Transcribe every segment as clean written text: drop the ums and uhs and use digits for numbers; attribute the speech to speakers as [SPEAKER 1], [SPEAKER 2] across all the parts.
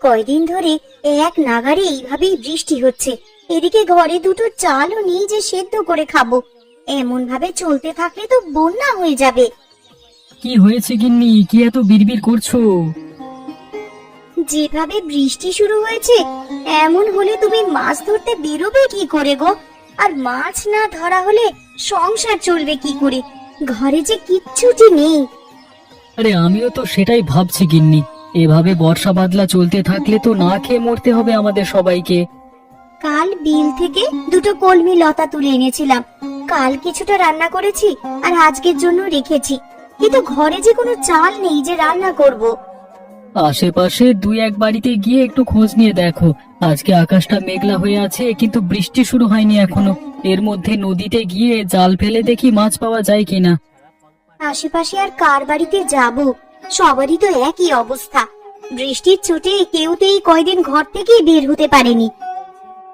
[SPEAKER 1] কয়দিন ধরে এক নাগাড়ে এইভাবেই বৃষ্টি হচ্ছে। এদিকে ঘরে দুটো চালও নেই যে সেদ্ধ করে খাবো। এমন ভাবে চলতে থাকলে তো বন্যা হয়ে যাবে।
[SPEAKER 2] কি হয়েছে গিন্নি, কি এত বিড়বিড় করছো?
[SPEAKER 1] যেভাবে বৃষ্টি শুরু হয়েছে, এমন হলে তুমি মাছ ধরতে বেরোবে কি করে গো? আর মাছ না ধরা হলে সংসার চলবে কি করে? ঘরে যে কিচ্ছুটি নেই।
[SPEAKER 2] আরে আমিও তো সেটাই ভাবছি গিন্নি, এভাবে বর্ষা বাদলা চলতে থাকলে তো না খেয়ে মরতে হবে আমাদের সবাইকে।
[SPEAKER 1] কাল বিল থেকে দুটো কলমি লতা তুলে এনেছিলাম। কাল কিছুটা রান্না করেছি আর আজকের জন্য রেখেছি, কিন্তু ঘরে যে কোনো চাল নেই যে রান্না করব।
[SPEAKER 2] আশেপাশে দুই এক বাড়িতে গিয়ে একটু খোঁজ নিয়ে দেখো। আজকে আকাশটা মেঘলা হয়ে আছে, কিন্তু বৃষ্টি শুরু হয়নি এখনো। এর মধ্যে নদীতে গিয়ে জাল ফেলে দেখি মাছ পাওয়া যায় কিনা।
[SPEAKER 1] আশেপাশে আর কার বাড়িতে যাব? সবারই তো একই অবস্থা। বৃষ্টির চোটে কেউ তো এই কয়দিন ঘর থেকে বের হতে পারেনি।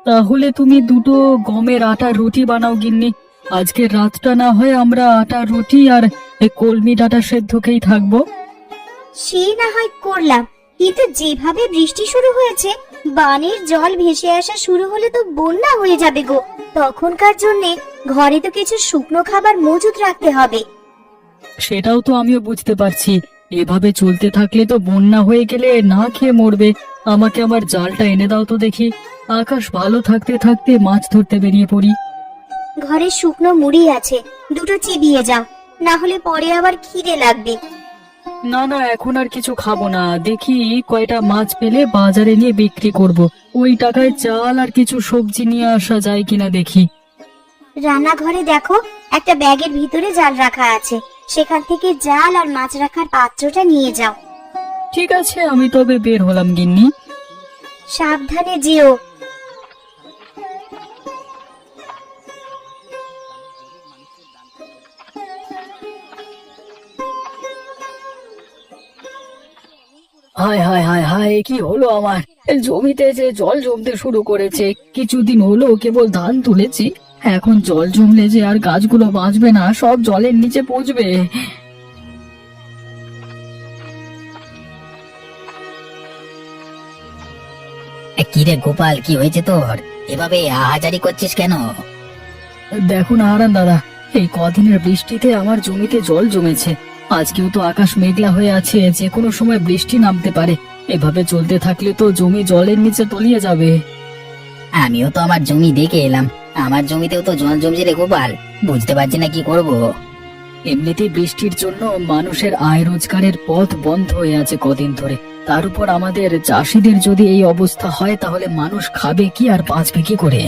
[SPEAKER 2] তাহলে তুমি দুটো গমের আটার রুটি বানাও গিন্নি। আজকের রাতটা না হয় আমরা আটার রুটি আর এই কলমি ডাঁটা সেদ্ধ খেয়েই থাকবো।
[SPEAKER 1] সে না হয় করলাম, কিন্তু যেভাবে বৃষ্টি শুরু হয়েছে, বানের জল ভেসে আসা শুরু হলে তো বন্যা হয়ে যাবে গো। তখনকার জন্যে ঘরে তো কিছু শুকনো খাবার মজুত রাখতে হবে।
[SPEAKER 2] সেটাও তো আমিও বুঝতে পারছি। এভাবে চলতে থাকলে তো বন্যা হয়ে গেলে না খেয়ে মরবে। আমাকে আমার জালটা এনে দাও তো দেখি। আকাশ ভালো থাকতে থাকতে মাছ ধরতে বেরিয়ে পড়ি।
[SPEAKER 1] ঘরে শুকনো মুড়ি আছে, দুটো চিবিয়ে যাও, না হলে পরে আবার খিদে লাগবে।
[SPEAKER 2] না না, এখন আর কিছু খাবো না। দেখি কয়টা মাছ পেলে বাজারে নিয়ে বিক্রি করব। ওই টাকায় চাল আর কিছু সবজি নিয়ে আসা যায় কিনা দেখি।
[SPEAKER 1] রান্নাঘরে দেখো, একটা ব্যাগের ভিতরে জাল রাখা আছে, সেখান থেকে জাল আর মাছ রাখার পাত্রটা নিয়ে যাও।
[SPEAKER 2] ঠিক আছে, আমি তবে বের হলাম গিন্নি।
[SPEAKER 1] সাবধানে যেও।
[SPEAKER 2] হায় হায় হায় হায়, কি হলো আমার? জমিতে যে জল জমতে শুরু করেছে। কিছুদিন হলো কেবল ধান তুলেছি, এখন জল জমলে যে আর গাছগুলো বাঁচবে না, সব জলের নিচে পৌঁছবে।
[SPEAKER 3] কিরে গোপাল, কি হয়েছে তোর? এভাবে আহাজারি করছিস কেন?
[SPEAKER 2] দেখুন হারান দাদা, এই কদিনের বৃষ্টিতে আমার জমিতে জল জমেছে। আজকেও তো আকাশ মেঘলা হয়ে আছে, যে কোনো সময় বৃষ্টি নামতে পারে। এভাবে চলতে থাকলে তো জমি জলের নিচে তলিয়ে যাবে।
[SPEAKER 3] আমিও তো আমার জমি দেখে এলাম, আমার জমিতেও তো জল জমছে রে গোপাল। বুঝতে পারছি না কি করব।
[SPEAKER 2] এমনিতেই বৃষ্টির জন্য মানুষের আয় রোজগারের পথ বন্ধ হয়ে আছে কদিন ধরে। তার উপর আমাদের চাষিদের যদি এই অবস্থা হয়, তাহলে মানুষ খাবে কি আর বাঁচবে কি করে?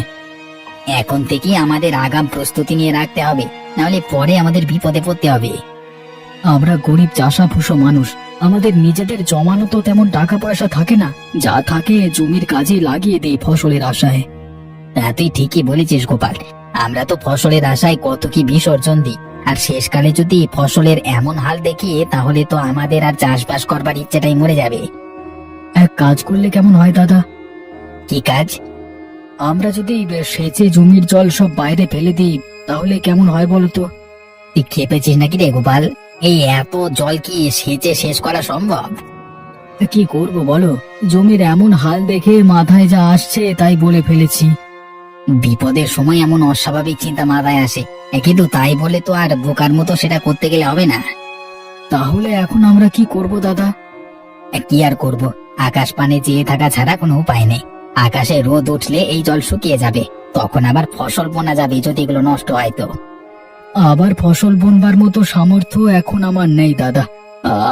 [SPEAKER 3] এখন থেকে আমাদের আগাম প্রস্তুতি নিয়ে রাখতে হবে, নাহলে পরে আমাদের বিপদে পড়তে হবে।
[SPEAKER 2] আমরা গরিব চাষাভুষো মানুষ, আমাদের নিজেদের জমানো তো তেমন টাকা পয়সা থাকে না। যা থাকে জমির কাজে লাগিয়ে দেই ফসলের আশায়।
[SPEAKER 3] তা তুই ঠিকই বলেছিস গোপাল, আমরা তো ফসলের আশায় কত কি বিসর্জন দিই। আর শেষকালে যদি ফসলের এমন হাল দেখি, তাহলে তো আমাদের আর চাষবাস করবার ইচ্ছেটাই মরে যাবে।
[SPEAKER 2] এক কাজ করলে কেমন হয় দাদা?
[SPEAKER 3] কি কাজ?
[SPEAKER 2] আমরা যদি সেচে জমির জল সব বাইরে ফেলে দিই, তাহলে কেমন হয় বলতো?
[SPEAKER 3] তুই খেপেছিস নাকি রে গোপাল? এই এত জল কি সেচে শেষ করা সম্ভব?
[SPEAKER 2] তা কি করব বলো? জমির এমন হাল দেখে মাথায় যা আসছে তাই বলে ফেলেছি।
[SPEAKER 3] বিপদের সময় এমন অস্বাভাবিক চিন্তা মাথায় আসে, কিন্তু তাই বলে তো আর বোকার মতো সেটা করতে গেলে হবে না।
[SPEAKER 2] তাহলে এখন আমরা কি করব দাদা?
[SPEAKER 3] কি আর করব, আকাশ পানে চেয়ে থাকা ছাড়া কোনো উপায় নেই। আকাশে রোদ উঠলে এই জল শুকিয়ে যাবে, তখন আবার ফসল বোনা যাবে যদি এগুলো নষ্ট হয় তো।
[SPEAKER 2] আবার ফসল বুনবার মতো সামর্থ্য এখন আমার নেই দাদা।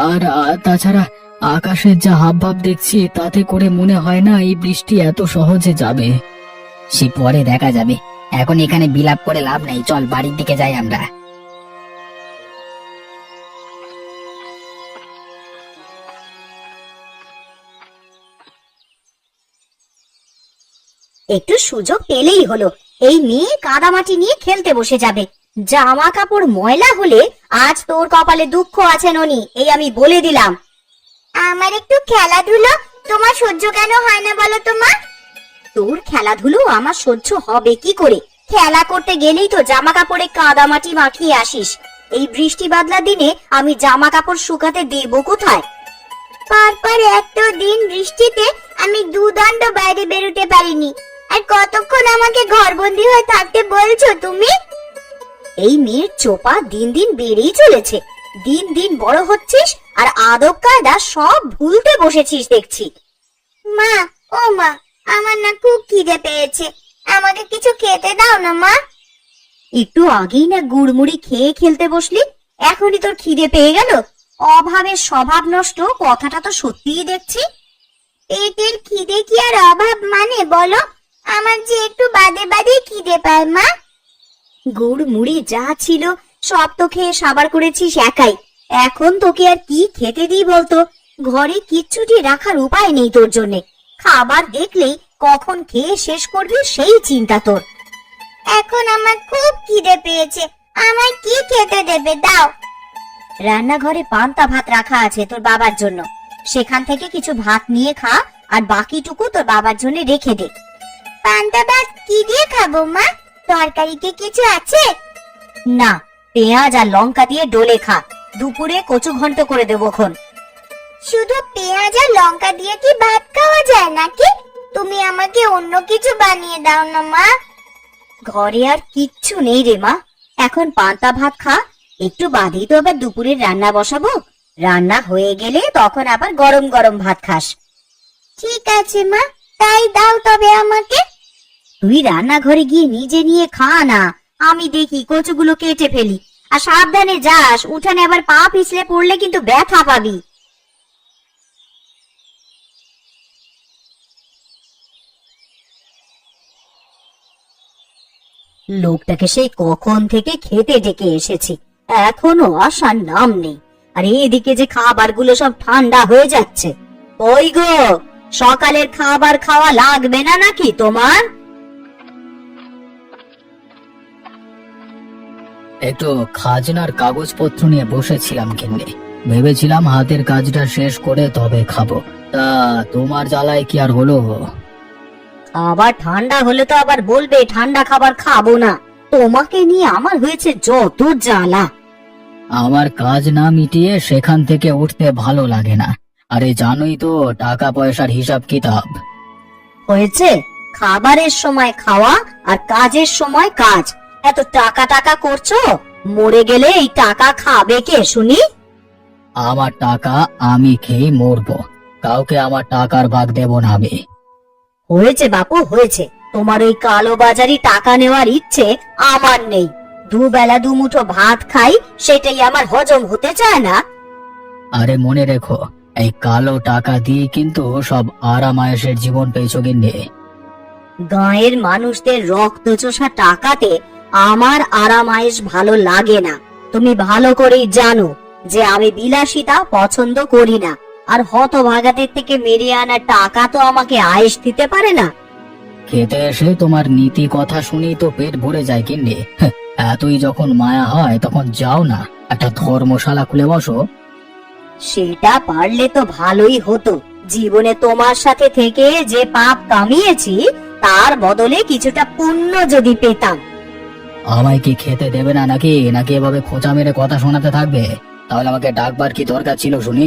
[SPEAKER 2] আর তাছাড়া আকাশের যা হাবভাব দেখছি, তাতে করে মনে হয় না এই বৃষ্টি এত সহজে যাবে।
[SPEAKER 3] সে পরে দেখা যাবে, এখন এখানে বিলাপ করে লাভ নেই। চল বাড়ির দিকে যাই আমরা।
[SPEAKER 1] একটু সুযোগ পেলেই হলো, এই মেয়ে কাদামাটি নিয়ে খেলতে বসে যাবে। জামা কাপড় ময়লা হলে আজ তোর কপালে দুঃখ আছে ননি, এই আমি বলে দিলাম। আমার একটু খেলাধুলো তোমার সহ্য কেন হয় না বলো তো মা? তোর খেলাধুলো আমার সহ্য হবে কি করে? খেলা করতে গেলেই তো জামা কাপড়ে কাদামাটি মাখিয়ে আসিস। এই বৃষ্টি বাদলা দিনে আমি জামা কাপড় শুকাতে দেবো কোথায়? পরপর এত দিন বৃষ্টিতে আমি দুদণ্ড বাইরে বেরোতে পারিনি, আর কতক্ষণ আমাকে ঘরবন্দি হয়ে থাকতে বলছো তুমি? এই মেয়ের চোপা দিন দিন বেড়েই চলেছে। দিন দিন বড় হচ্ছিস আর আদব কায়দা সব ভুলতে বসেছিস দেখছি। মা, ও মা, আমার না খুব খিদে পেয়েছে, আমাকে কিছু খেতে দাও না মা। একটু আগেই না গুড়মুড়ি খেয়ে খেলতে বসলি, এখনই তোর খিদে পেয়ে গেল? অভাবের স্বভাব নষ্ট, কথাটা তো সত্যিই দেখছি। পেটের খিদে কি আর অভাব মানে বলো? আমার যে একটু বাদে বাদে খিদে পায় মা। গুড় মুড়ি যা ছিল সব তো খেয়ে সাবার করেছিস একাই, এখন তোকে আর কি খেতে দিই বলতো? ঘরে কিচ্ছুটি রাখার উপায় নেই তোর জন্যে। খাবার দেখলেই কখন খেয়ে শেষ করবি সেই চিন্তা তোর। এখন আমার খুব খিদে পেয়েছে, আমায় কি খেতে দেবে দাও। রান্নাঘরে পান্তা ভাত রাখা আছে তোর বাবার জন্য, সেখান থেকে কিছু ভাত নিয়ে খা, আর বাকিটুকু তোর বাবার জন্য রেখে দে। পান্তা ভাত কি দিয়ে খাবো মা? তরকারি কি কিছু আছে? না, পেঁয়াজ আর লঙ্কা দিয়ে ডলে খা, দুপুরে কচু ঘন্ট করে দেবো খন। শুধু পেঁয়াজ আর লঙ্কা দিয়ে কি ভাত খাওয়া যায় নাকি? তুমি আমাকে অন্য কিছু বানিয়ে দাও না মা। ঘরে আর কিচ্ছু নেই রে মা, এখন পান্তা ভাত খা, একটু বাদেই তো আবার দুপুরের রান্না বসাবো। রান্না হয়ে গেলে তখন আবার গরম গরম ভাত খাস। ঠিক আছে মা, তাই দাও তবে আমাকে। তুই রান্নাঘরে গিয়ে নিজে নিয়ে খা না, আমি দেখি কচুগুলো কেটে ফেলি। আর সাবধানে যাস, উঠানে আবার পা পিছলে পড়লে কিন্তু ব্যথা পাবি। লোকটাকে সেই কখন থেকে খেতে ডেকে এসেছি, এখনো আসার নাম নেই। আর এদিকে যে খাবারগুলো সব ঠান্ডা হয়ে যাচ্ছে। ওই গো, সকালের খাবার খাওয়া লাগবে না নাকি তোমার?
[SPEAKER 2] একটু খাজনার কাগজপত্র নিয়ে বসেছিলাম কিন্নি, ভেবেছিলাম হাতের কাজটা শেষ করে তবে খাবো। তা তোমার জ্বালায় কি আর হলো?
[SPEAKER 1] আবার ঠান্ডা হলে তো আবার বলবে ঠান্ডা খাবার খাবো না। তোমাকে নিয়ে আমার হয়েছে যত জ্বালা।
[SPEAKER 2] আমার কাজ না মিটিয়ে সেখান থেকে উঠতে ভালো লাগে না। আরে জানোই তো টাকা পয়সার হিসাব কিতাব।
[SPEAKER 1] হয়েছে, খাবারের সময় খাওয়া আর কাজের সময় কাজ। এত টাকা টাকা করছো, মরে গেলে এই টাকা খাবে কে শুনি?
[SPEAKER 2] আমার টাকা আমি খেয়ে মরবো, কাউকে আমার টাকার ভাগ দেব না আমি।
[SPEAKER 1] হয়েছে বাপু, হয়েছে। তোমার ওই কালো বাজারি টাকা নেওয়ার ইচ্ছে আমার নেই। দুবেলা দুমুঠো ভাত খাই, সেটাই আমার হজম হতে চায় না।
[SPEAKER 2] আরে মনে রেখো, এই কালো টাকা দিয়ে কিন্তু সব আরাম আয়েশের জীবন পেয়েছো গিন্নি।
[SPEAKER 1] গাঁয়ের মানুষদের রক্ত চোষা টাকাতে আমার আরাম আয়েশ ভালো লাগে না। তুমি ভালো করেই জানো যে আমি বিলাসিতা পছন্দ করি না। আর হতভাগাদের থেকে মেরে আনা টাকা তো আমাকে আয়েশ দিতে পারে না।
[SPEAKER 2] খেতে এসে তোমার নীতি কথা শুনেই তো পেট ভরে যায় গিন্নি। এতই যখন মায়া হয় তখন যাও না, একটা ধর্মশালা খুলে বসো।
[SPEAKER 1] সেটা পারলে তো ভালোই হতো। জীবনে তোমার সাথে থেকে যে পাপ কামিয়েছি, তার বদলে কিছুটা পুণ্য যদি পেতাম।
[SPEAKER 2] আমায় কি খেতে দেবে না নাকি নাকি এভাবে খোঁচা মেরে কথা শোনাতে থাকবে? তাহলে আমাকে ডাকবার কি দরকার ছিল শুনি?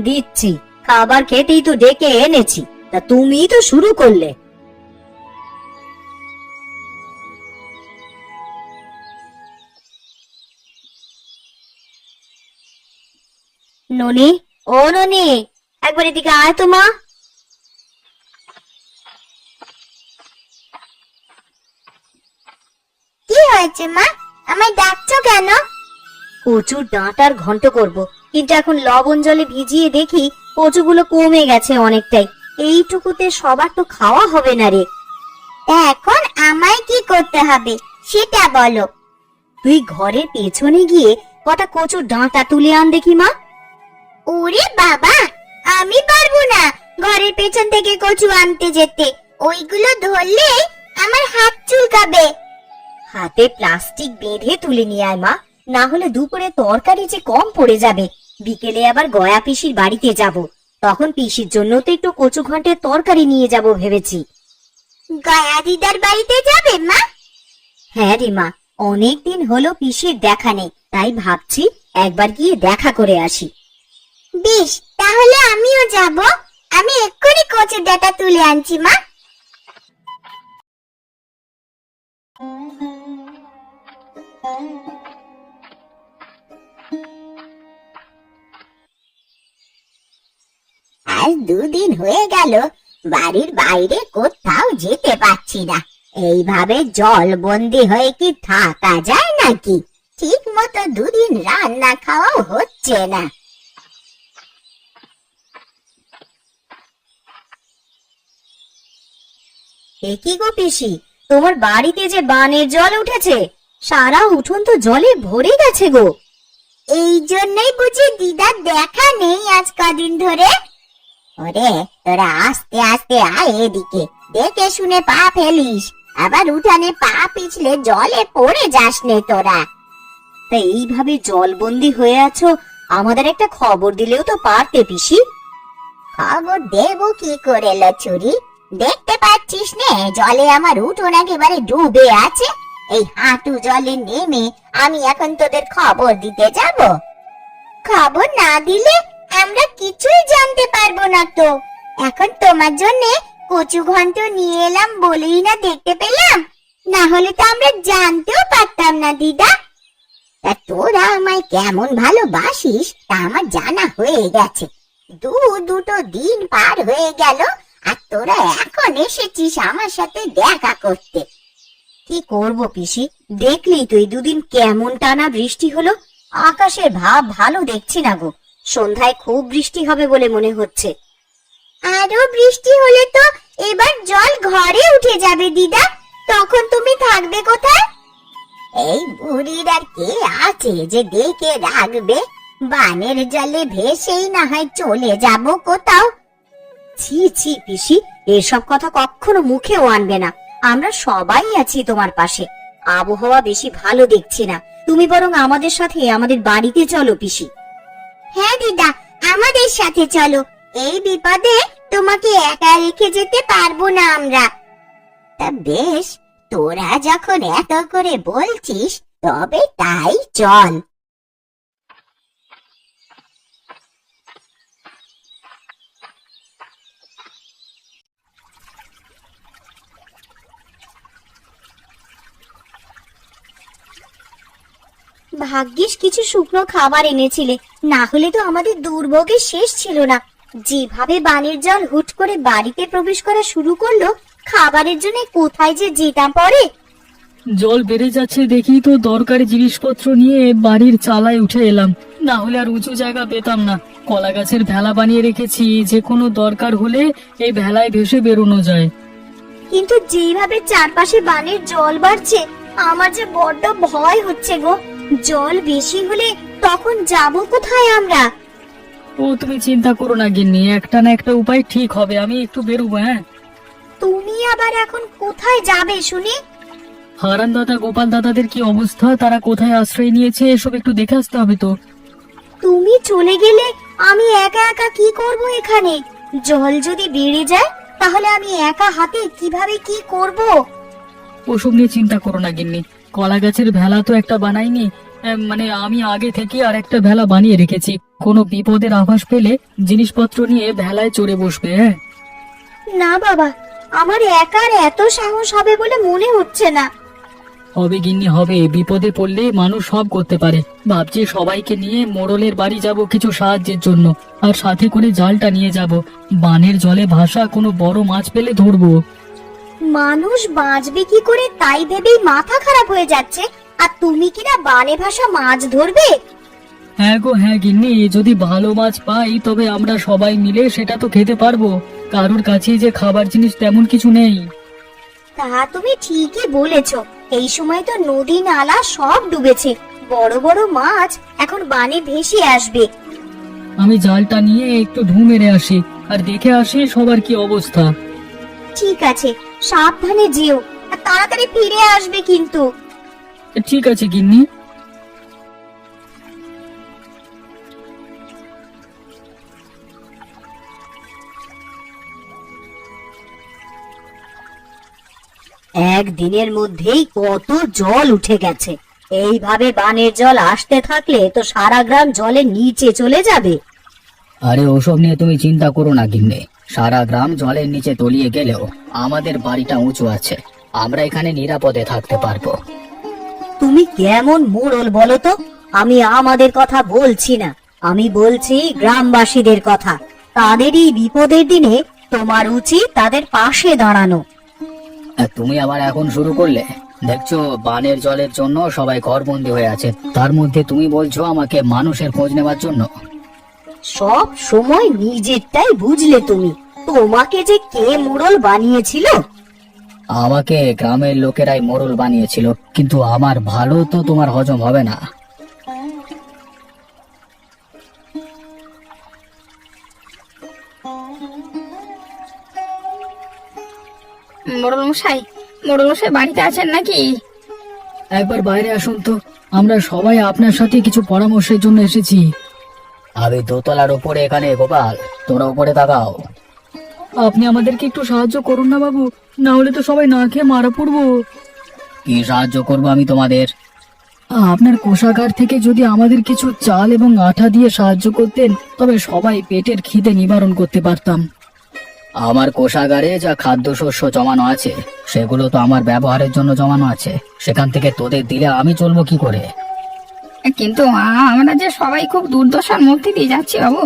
[SPEAKER 1] দিচ্ছি, খাবার খেতেই তো ডেকে এনেছি, তা তুমি তো শুরু করলে। ননি, ও ননি, একবার এদিকে আয় তো মা। কি হয়েছে মা, আমায় ডাকছো কেন? কচুর ডাঁটার ঘন্ট করব, কিন্তু এখন লবণ জলে ভিজিয়ে দেখি কচুগুলো কমে গেছে অনেকটাই। এইটুকুতে সবার তো খাওয়া হবে না রে। এখন আমায় কি করতে হবে সেটা বলো। তুই ঘরের পেছনে গিয়ে কটা কচুর ডাঁটা তুলে আন দেখি মা। ওরে বাবা, আমি পারবো না ঘরের পেছন থেকে কচু আনতে যেতে। ওইগুলো ধরলে আমার হাত চুলকাবে। হাতে প্লাস্টিক বেঁধে তুলে নিয়ে আয় মা, না হলে দুপুরে তরকারি যে কম পড়ে যাবে। বিকেলে আবার গয়া পিসির বাড়িতে যাব, তখন পিসির জন্য তো একটু কচু ঘন্টের তরকারি নিয়ে যাব ভেবেছি। গয়া দিদার বাড়িতে যাবে মা? হ্যাঁ রে মা, অনেকদিন হলো পিসির দেখা নেই, তাই ভাবছি একবার গিয়ে দেখা করে আসি। বেশ, তাহলে আমিও যাব। আমি এক্ষুনি কচুর ডাঁটা তুলে আনছি মা। আজ 2 দিন হয়ে গেল বাড়ির বাইরে কোথাও যেতে পারছি না। এইভাবে জলবন্দি হয়ে কি থাকা যায় নাকি? ঠিক মতো 2 দিন রান্না খাওয়াও হচ্ছে না। কি গো পিসি, তোমার বাড়িতে যে বানের জল উঠেছে, সারা উঠোন তো জলে ভরে গেছে গো। এই জন্যই বুঝি দিদার দেখা নেই আজ কদিন ধরে। ওরে তোরা আস্তে আস্তে আয় এদিকে, দেখে শুনে পা ফেলিস, আবার উঠানে পা পিছলে জলে পড়ে যাস নে তোরা। তা এইভাবে জলবন্দি হয়ে আছো, আমাদের একটা খবর দিলেও তো পারতে পিসি। খবর দেবো কি করে লছুরি? দেখতে পাচ্ছিস নে জলে আমার উঠোন একেবারে ডুবে আছে। এই হাঁটু জলে নেমে আমি এখন তোদের খবর দিতে যাব? খবর না দিলে আমরা কিছুই জানতে পারবো না তো। এখন তোমার জন্য কচু ঘন্ট নিয়ে এলাম বলেই না দেখতে পেলাম, না হলে তো আমরা জানতেও পারতাম না দিদা। তা তোরা আমায় কেমন ভালোবাসিস তা আমার জানা হয়ে গেছে। দুটো দিন পার হয়ে গেল আর তোরা এখন এসেছিস আমার সাথে দেখা করতে। কি করব পিসি, দেখলি তুই 2 দিন কেমন টানা বৃষ্টি হলো। আকাশের ভাব ভালো দেখছি না গো, সন্ধ্যায় খুব বৃষ্টি হবে বলে মনে হচ্ছে। আরো বৃষ্টি হলে তো এবার জল ঘরে উঠে যাবে দিদা, তখন তুমি থাকবে কোথায়? এই বুড়ির আর কে আছে যে দেখে রাখবে? বানের জলে ভেসেই না হয় চলে যাব কোথাও। ছি ছি পিসি, এসব কথা কখনো মুখেও আনবে না। আমরা সবাই আছি তোমার পাশে। আবহাওয়া বেশি ভালো দেখছি না, তুমি বরং আমাদের সাথে আমাদের বাড়িতে চলো পিসি। হ্যাঁ দিদা, আমাদের সাথে চলো। এই বিপদে তোমাকে একা রেখে যেতে পারবো না আমরা। তা বেশ, তোরা যখন এত করে বলছিস তবে তাই চল। ভাগ্যিস কিছু শুকনো খাবার এনেছিলে, না হলে তো আমাদের দুর্ভোগের শেষ ছিল না। যেভাবে বানের জল হুট করে বাড়িতে প্রবেশ করা শুরু করলো, খাবারের জন্য কোথায় যে যেতাম পরে।
[SPEAKER 2] জল বেড়ে যাচ্ছে দেখি তো দরকারি জিনিসপত্র নিয়ে বাড়ির চালায় উঠে এলাম, না হলে আর উঁচু জায়গা পেতাম না। কলা গাছের ভেলা বানিয়ে রেখেছি, যে কোনো দরকার হলে এই ভেলায় ভেসে বেরোনো যায়।
[SPEAKER 1] কিন্তু যেভাবে চারপাশে বানের জল বাড়ছে, আমার যে বড্ড ভয় হচ্ছে গো। জল বেশি হলে তখন যাব কোথায় আমরা?
[SPEAKER 2] ও তুমি চিন্তা করো না গিন্নি, একটা না একটা উপায় ঠিক হবে। আমি একটু বেরোবো। হ্যাঁ,
[SPEAKER 1] তুমি আবার এখন কোথায় যাবে শুনি?
[SPEAKER 2] হারান দাদা গোপাল দাদাদের কি অবস্থা, তারা কোথায় আশ্রয় নিয়েছে এসব একটু দেখে আসতে হবে তো।
[SPEAKER 1] তুমি চলে গেলে আমি একা একা কি করব এখানে? জল যদি বেড়ে যায় তাহলে আমি একা হাতে কিভাবে কি করব?
[SPEAKER 2] ওসব নিয়ে চিন্তা করো না গিন্নি, কলা গাছের ভেলা তো একটা বানাইনি, মানে আমি আগে থেকে আর একটা ভেলা বানিয়ে রেখেছি। কোনো বিপদের আভাস পেলে জিনিসপত্র নিয়ে ভেলায় চড়ে বসবে। হ্যাঁ,
[SPEAKER 1] না বাবা, আমার একার এত সাহস হবে বলে মনে হচ্ছে না।
[SPEAKER 2] হবে গিন্নি হবে, বিপদে পড়লে মানুষ সব করতে পারে। ভাবছি সবাইকে নিয়ে মোড়লের বাড়ি যাব কিছু সাহায্যের জন্য, আর সাথে করে জালটা নিয়ে যাব। বানের জলে ভাসা কোনো বড় মাছ পেলে ধরবো।
[SPEAKER 1] মানুষ বাঁচবে কি করে তাই ভেবেই মাথা খারাপ হয়ে যাচ্ছে, আর তুমি কিনা বানে ভাসা মাছ ধরবে?
[SPEAKER 2] হ্যাঁ গো হ্যাঁ গিন্নি, যদি ভালো মাছ পাই তবে আমরা সবাই মিলে সেটা তো খেতে পারবো। কারোর কাছে যে খাবার জিনিস তেমন কিছু নেই।
[SPEAKER 1] তা তুমি ঠিকই বলেছো, এই সময় তো নদী নালা সব ডুবেছে, বড় বড় মাছ এখন বানে ভেসে আসবে।
[SPEAKER 2] আমি জালটা নিয়ে একটু ঢু মেরে আসি আর দেখে আসি সবার কি অবস্থা।
[SPEAKER 1] ঠিক আছে, সাবধানে যেও আর তাড়াতাড়ি ফিরে আসবে কিন্তু।
[SPEAKER 2] ঠিক আছে গিন্নি।
[SPEAKER 1] একদিনের মধ্যেই কত জল উঠে গেছে। এইভাবে বানের জল আসতে থাকলে তো সারা গ্রাম জলের নিচে চলে যাবে।
[SPEAKER 3] আরে ওসব নিয়ে তুমি চিন্তা করো না গিন্নি, সারা গ্রাম জলের নিচে তলিয়ে গেলেও আমাদের বাড়িটা উঁচু আছে, আমরা এখানে নিরাপদে থাকতে পারবো।
[SPEAKER 1] তুমি কেমন মোড়ল বলো তো? আমি আমাদের কথা বলছি না, আমি বলছি গ্রামবাসীদের কথা। তাদেরই বিপদের দিনে তোমার উচিত তাদের পাশে দাঁড়ানো।
[SPEAKER 3] আর তুমি আবার এখন শুরু করলে? দেখছো বানের জলের জন্য সবাই ঘরবন্দি হয়ে আছে, তার মধ্যে তুমি বলছো আমাকে মানুষের খোঁজ নেওয়ার জন্য।
[SPEAKER 1] সব সময় নিজেরটাই বুঝলে তুমি। তোমাকে যে কে মোড়ল বানিয়েছিল?
[SPEAKER 3] আমাকে গ্রামের লোকেরাই মোড়ল বানিয়েছিল, কিন্তু আমার ভালো তো তোমার হজম হবে না।
[SPEAKER 4] মোড়ল মশাই, বাড়িতে আছেন নাকি?
[SPEAKER 2] একবার বাইরে আসুন তো, আমরা সবাই আপনার সাথে কিছু পরামর্শের জন্য এসেছি।
[SPEAKER 3] আমি দোতলার উপরে এখানে, গোপাল তোমরা উপরে তাকাও।
[SPEAKER 2] আপনি আমাদেরকে একটু সাহায্য করুন না বাবু, না হলে তো সবাই না খেয়ে মারা পড়বো।
[SPEAKER 3] কি সাহায্য করবো আমি তোমাদের?
[SPEAKER 2] আপনার কোষাগার থেকে যদি আমাদের কিছু চাল এবং আটা দিয়ে সাহায্য করতেন, তবে সবাই পেটের খিদে নিবারণ করতে পারতাম।
[SPEAKER 3] আমার কোষাগারে যা খাদ্যশস্য জমানো আছে সেগুলো তো আমার ব্যবহারের জন্য জমানো আছে, সেখান থেকে তোদের দিলে আমি চলবো কি করে?
[SPEAKER 4] কিন্তু আমরা যে সবাই খুব দুর্দশার মধ্যে দিয়ে যাচ্ছি বাবু।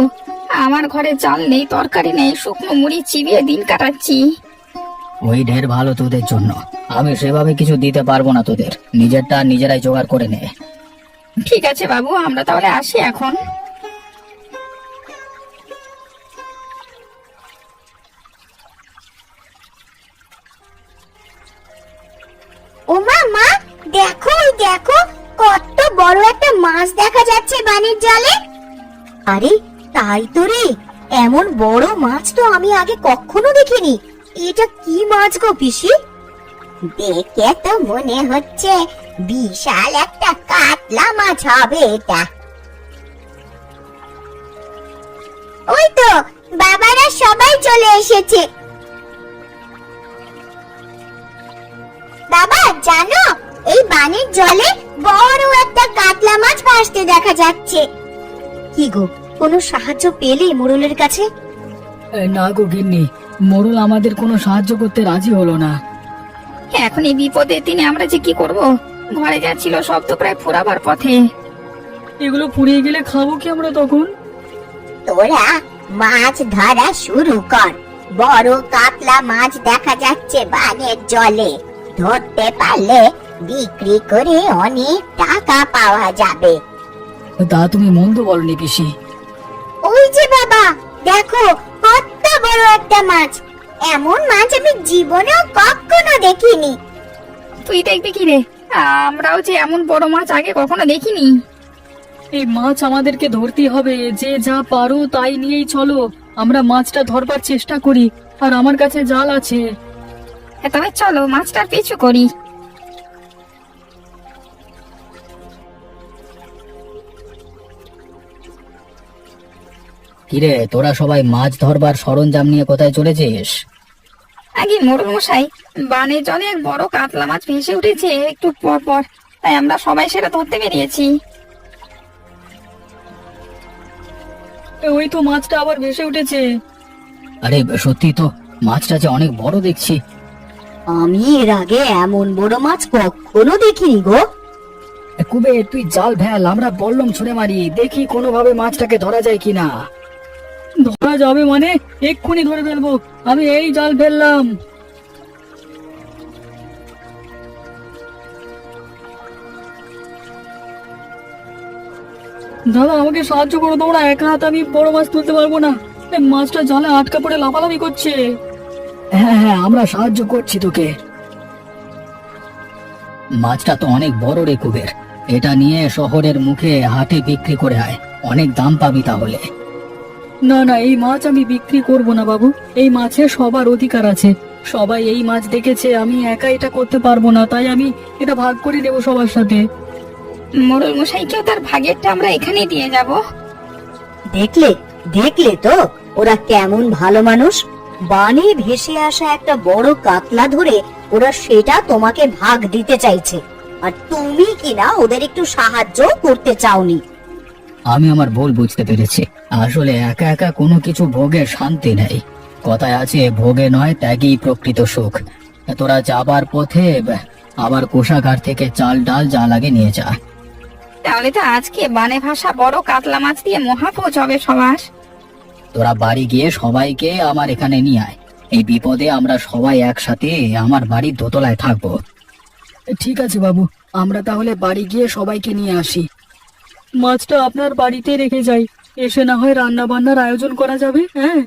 [SPEAKER 4] আমার ঘরে চাল নেই, তরকারি নেই, শুকনো মুড়ি চিবিয়ে দিন কাটাচ্ছি।
[SPEAKER 3] ওই ঢের ভালো তোদের জন্য, আমি সেভাবে কিছু দিতে পারবো না তোদের, নিজেরটা নিজেরাই জোগাড় করে নে।
[SPEAKER 4] ঠিক আছে বাবু, আমরা তাহলে আসি এখন।
[SPEAKER 1] ওমা মা, দেখো দেখো, কত বড় একটা মাছ দেখা যাচ্ছে বানের জলে। আরে তাই তো রে, এমন বড় মাছ তো আমি আগে কখনো দেখিনি। এটা কি মাছ গো পিসি? দেখে তো মনে হচ্ছে বিশাল একটা কাতলা মাছ হবে এটা। ওই তো বাবারা সবাই চলে এসেছে। বাবা জানো, এই বানের জলে বড় একটা কাতলা মাছ ভাসতে দেখা যাচ্ছে। কি গো, কোনো সাহায্য পেলে মোড়লের কাছে?
[SPEAKER 2] না গো গিন্নি, মোড়ল আমাদের কোনো সাহায্য করতে রাজি হলো না।
[SPEAKER 4] এখন এই বিপদের দিনে আমরা যে কি করব? ঘরে যা ছিল সব তো প্রায় ফুরাবার পথে।
[SPEAKER 2] এগুলো ফুরিয়ে গেলে খাবো কি আমরা তখন?
[SPEAKER 1] তোরা মাছ ধরা শুরু কর। বড় কাতলা মাছ দেখা যাচ্ছে বানের জলে। ধরতে পারলে বিক্রি করে অনেক টাকা পাওয়া যাবে।
[SPEAKER 2] তা তুমি মন্দ বলনি পিসি।
[SPEAKER 1] ওই যে বাবা, দেখো কত বড় একটা মাছ। এমন মাছ আমি জীবনেও কখনো দেখিনি।
[SPEAKER 4] তুই দেখবি কি রে? আমরাও যে এমন বড় মাছ আগে কখনো দেখিনি।
[SPEAKER 2] এই মাছ আমাদেরকে ধরতেই হবে, যে যা পারো তাই নিয়েই চলো। আমরা মাছটা ধরবার চেষ্টা করি, আর আমার কাছে জাল আছে।
[SPEAKER 4] তবে চলো মাছটার পিছু করি।
[SPEAKER 3] কিরে, তোরা সবাই মাছ ধরবার সরঞ্জাম নিয়ে কোথায় চলেছিস?
[SPEAKER 4] আগে মোড়ল মশাই, বানের জলে এক বড় কাতলা মাছ ভেসে উঠেছে একটু পর পর, তাই আমরা সবাই সেটা ধরতে বেরিয়েছি।
[SPEAKER 2] ওই তো মাছটা আবার ভেসে উঠেছে।
[SPEAKER 3] আরে সত্যি তো, মাছটা যে অনেক বড় দেখছি।
[SPEAKER 1] আমি এর আগে এমন বড় মাছ কখনো দেখিনি গো।
[SPEAKER 2] কুবে তুই জাল ফেল, আমরা বল্লম ছুঁড়ে মারি, দেখি কোনোভাবে মাছটাকে ধরা যায় কিনা। ধরা যাবে মানে? এক্ষুনি ধরে ফেলবো, আমি এই জাল ফেললাম। দাদা আমাকে সাহায্য করো তোমরা, একা হাতে আমি বড় মাছ তুলতে পারবো না। এই মাছটা জালে আটকা পড়ে লাফালাফি করছে। হ্যাঁ হ্যাঁ, আমরা সাহায্য করছি তোকে।
[SPEAKER 3] মাছটা তো অনেক বড় রে কুবের, এটা নিয়ে শহরের মুখে হাটে বিক্রি করে আয়, অনেক দাম পাবি তাহলে।
[SPEAKER 2] না না, এই মাছ আমি বিক্রি করব না বাবু। এই মাছে সবার অধিকার আছে, সবাই এই মাছ দেখেছে, আমি একা এটা করতে পারবো না, তাই আমি এটা ভাগ করে দেবো সবার সাথে।
[SPEAKER 4] মোড়ল মশাইকেও তার ভাগেরটা আমরা এখানে দিয়ে যাব।
[SPEAKER 1] দেখলে দেখলে তো ওরা কেমন ভালো মানুষ। বানে ভেসে আসা একটা বড় কাতলা ধরে ওরা সেটা তোমাকে ভাগ দিতে চাইছে, আর তুমি কিনা ওদের একটু সাহায্য করতে চাওনি।
[SPEAKER 2] আমি আমার ভুল বুঝতে পেরেছি। আসলে একা একা কোনো কিছু ভোগে শান্তি নেই। কথায় আছে, ভোগে নয় ত্যাগই প্রকৃত সুখ। তোরা যাবার পথে আবার কোষাগার থেকে চাল ডাল যা লাগে নিয়ে যা।
[SPEAKER 4] তাহলে তো আজকে বানে ভাষা বড় কাতলা মাছ দিয়ে মহাভোজ হবে সবাস।
[SPEAKER 2] তোরা বাড়ি গিয়ে সবাইকে আমার এখানে নিয়ে আয়। এই বিপদে আমরা সবাই একসাথে আমার বাড়ির দোতলায় থাকবো। ঠিক আছে বাবু, আমরা তাহলে বাড়ি গিয়ে সবাইকে নিয়ে আসি। মাছটা আপনার বাড়িতে রেখে যাই, এসে না হয় রান্না বান্নার আয়োজন করা যাবে। হ্যাঁ।